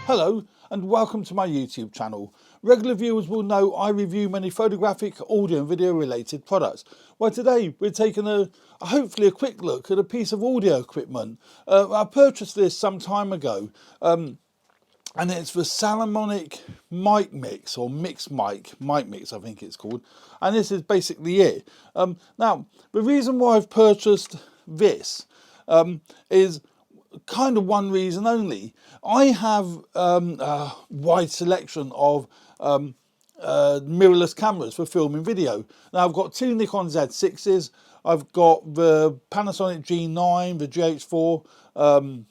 Hello and welcome to my YouTube channel. Regular viewers will know I review many photographic, audio and video related products. Well, today we're taking hopefully a quick look at a piece of audio equipment. I purchased this some time ago and it's the Saramonic MixMic or MixMic I think it's called, and this is basically it. Now the reason why I've purchased this is kind of one reason only. I have a wide selection of mirrorless cameras for filming video. Now I've got two Nikon Z6s, I've got the Panasonic G9, the GH4,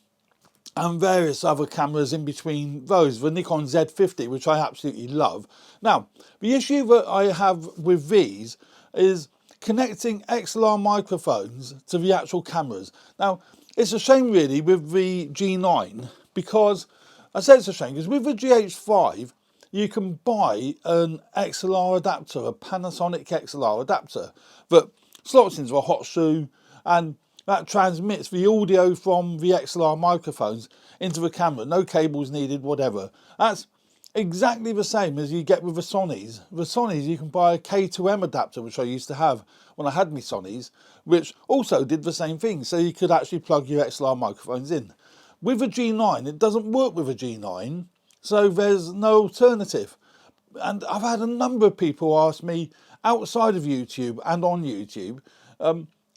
and various other cameras in between those, the Nikon Z50, which I absolutely love. Now, the issue that I have with these is connecting XLR microphones to the actual cameras. Now, it's a shame really with the G9, because I say it's a shame because with the GH5 you can buy an XLR adapter, a Panasonic XLR adapter that slots into a hot shoe, and that transmits the audio from the XLR microphones into the camera. No cables needed, whatever. That's exactly the same as you get with the Sonys. The Sonys, you can buy a K2M adapter, which I used to have when I had my Sonys, which also did the same thing. So you could actually plug your XLR microphones in. With a G9, it doesn't work with a G9, so there's no alternative. And I've had a number of people ask me outside of YouTube and on YouTube,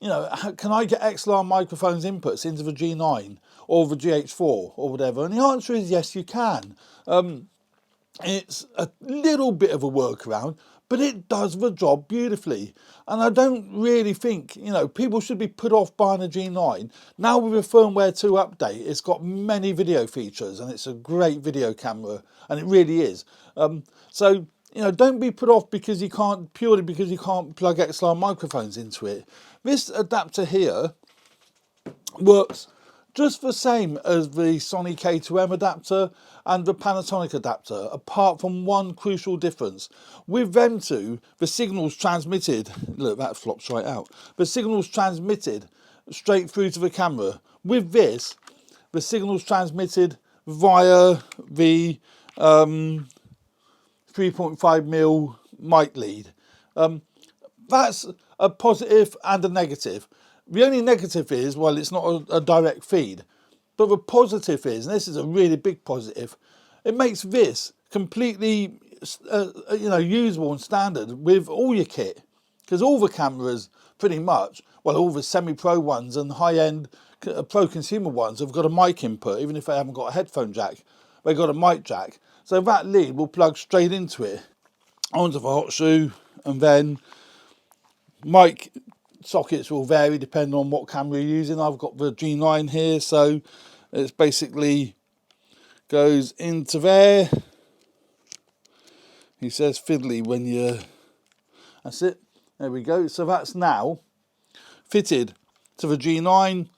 you know, can I get XLR microphones inputs into the G9 or the GH4 or whatever? And the answer is yes, you can. It's a little bit of a workaround, but it does the job beautifully. And I don't really think, you know, people should be put off buying a G9. Now with the firmware 2 update, it's got many video features and it's a great video camera, and it really is. So, you know, don't be put off because you can't, purely because you can't plug XLR microphones into it. This adapter here works just the same as the Sony K2M adapter and the Panasonic adapter, apart from one crucial difference. With them two, the signal's transmitted, look, that flops right out. The signal's transmitted straight through to the camera. With this, the signal's transmitted via the 3.5mm mic lead. That's a positive and a negative. The only negative is, well, it's not a direct feed. But the positive is, and this is a really big positive, it makes this completely you know, usable and standard with all your kit. Because all the cameras, pretty much, well, all the semi-pro ones and high-end pro consumer ones have got a mic input, even if they haven't got a headphone jack. They've got a mic jack. So that lead will plug straight into it, onto the hot shoe, and then mic sockets will vary depending on what camera you're using. I've got the G9 here, so it's basically goes into there. He says fiddly when you, that's it, there we go. So that's now fitted to the G9,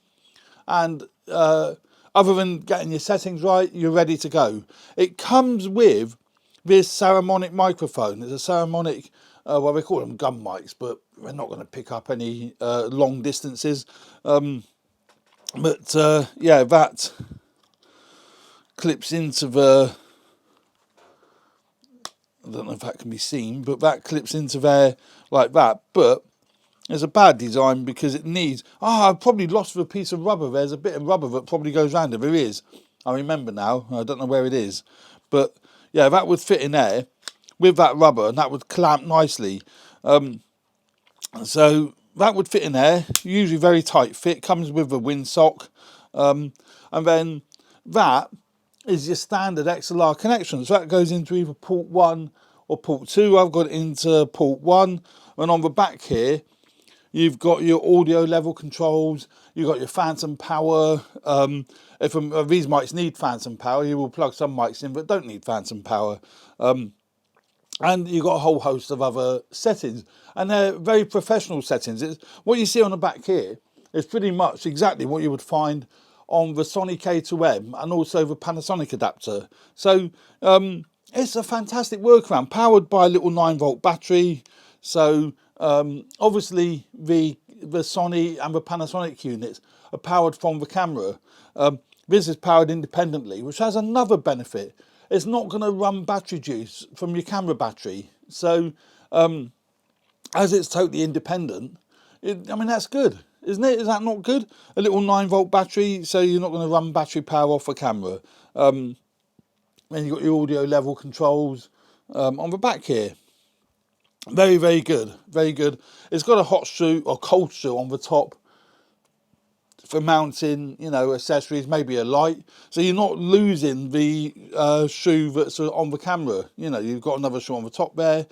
and other than getting your settings right, you're ready to go. It comes with this Saramonic microphone. It's a Saramonic, well, we call them gun mics, but we're not going to pick up any long distances. Yeah, that clips into the, I don't know if that can be seen, but that clips into there like that. But it's a bad design because it needs, I've probably lost the piece of rubber. There's a bit of rubber that probably goes around it. There is. I remember now. I don't know where it is. But yeah, that would fit in there with that rubber, and that would clamp nicely. So that would fit in there, usually very tight fit, comes with a windsock. And then that is your standard XLR connection. So that goes into either port 1 or port 2. I've got it into port 1. And on the back here, you've got your audio level controls, you've got your phantom power. If these mics need phantom power, you will plug some mics in that don't need phantom power. And you've got a whole host of other settings, and they're very professional settings. What you see on the back here is pretty much exactly what you would find on the Sony K2M and also the Panasonic adapter. So it's a fantastic workaround, powered by a little 9-volt battery. So obviously the Sony and the Panasonic units are powered from the camera. This is powered independently, which has another benefit. It's not going to run battery juice from your camera battery. So as it's totally independent, I mean, that's good, isn't it? Is that not good? A little 9-volt battery, so you're not going to run battery power off a camera. Then you've got your audio level controls on the back here. Very, very good, very good. It's got a hot shoe or cold shoe on the top for mounting, you know, accessories, maybe a light. So you're not losing the shoe that's on the camera. You know, you've got another shoe on the top there.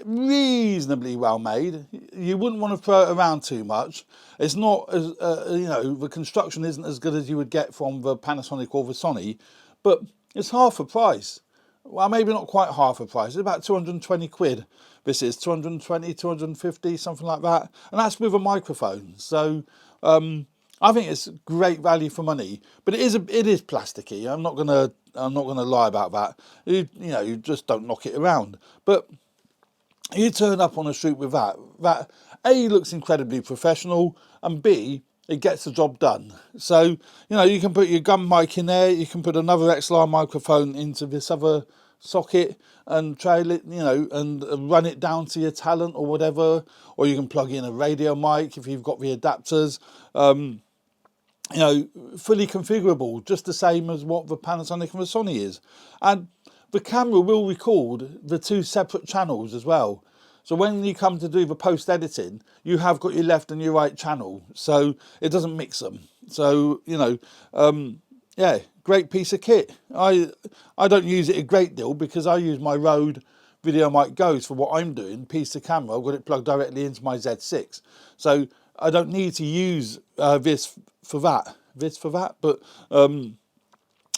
Reasonably well made. You wouldn't want to throw it around too much. It's not as you know, the construction isn't as good as you would get from the Panasonic or the Sony, but it's half the price. Well, maybe not quite half the price. It's about 220 quid. This is 220, 250, something like that, and that's with a microphone. So I think it's great value for money. But it is plasticky. I'm not gonna lie about that. You know, you just don't knock it around. But you turn up on a shoot with that A, looks incredibly professional, and B, it gets the job done. So, you know, you can put your gun mic in there, you can put another XLR microphone into this other socket and trail it, you know, and run it down to your talent or whatever, or you can plug in a radio mic if you've got the adapters. You know, fully configurable, just the same as what the Panasonic and the Sony is. And the camera will record the 2 separate channels as well. So when you come to do the post-editing, you have got your left and your right channel. So it doesn't mix them. So, you know, yeah, great piece of kit. I don't use it a great deal because I use my Rode Video Mic Go's for what I'm doing, piece of camera. I've got it plugged directly into my Z6. So I don't need to use this for that, but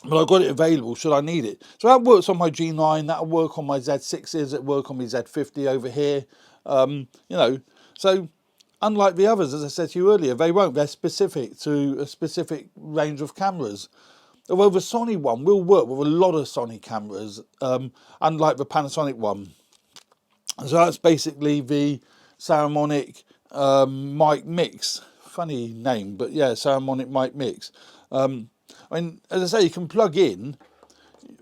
I've got it available should I need it. So that works on my G9, that'll work on my Z6s, it'll work on my Z50 over here. You know, so unlike the others, as I said to you earlier, they won't. They're specific to a specific range of cameras. Although the Sony one will work with a lot of Sony cameras, unlike the Panasonic one. So that's basically the Saramonic MixMic. Funny name, but yeah, Saramonic MixMic. I mean, as I say, you can plug in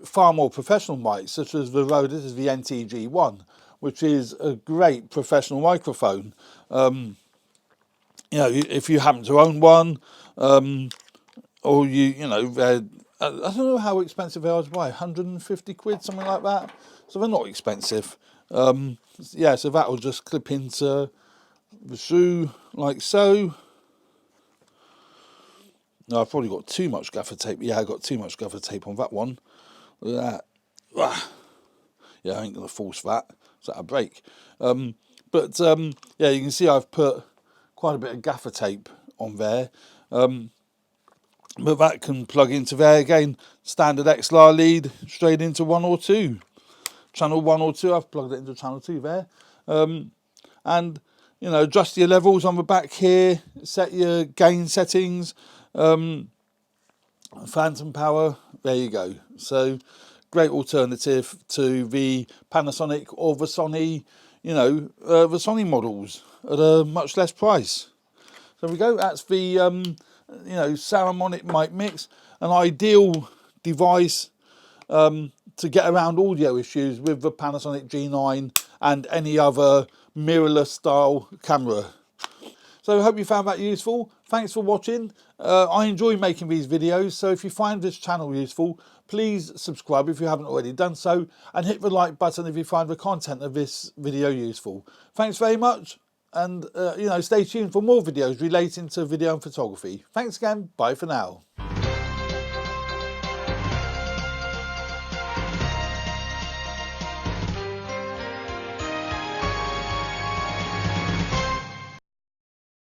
far more professional mics, such as the Rode. This is the NTG1, which is a great professional microphone. You know, if you happen to own one, or you know, I don't know how expensive they are to buy, 150 quid, something like that. So they're not expensive. Yeah, so that will just clip into the shoe like so. No, I've probably got too much gaffer tape. Yeah, I got too much gaffer tape on that one. Look at that. Yeah, I ain't going to force that. So that'll break. But yeah, you can see I've put quite a bit of gaffer tape on there. But that can plug into there. Again, standard XLR lead straight into 1 or 2. Channel 1 or 2, I've plugged it into channel 2 there. And, you know, adjust your levels on the back here. Set your gain settings. Phantom power, there you go. So great alternative to the Panasonic or the Sony, you know, the Sony models at a much less price. So there we go. That's the you know, Saramonic MixMic, an ideal device to get around audio issues with the Panasonic G9 and any other mirrorless style camera. So I hope you found that useful. Thanks for watching. I enjoy making these videos, so if you find this channel useful, please subscribe if you haven't already done so, and hit the like button if you find the content of this video useful. Thanks very much, and you know, stay tuned for more videos relating to video and photography. Thanks again. Bye for now.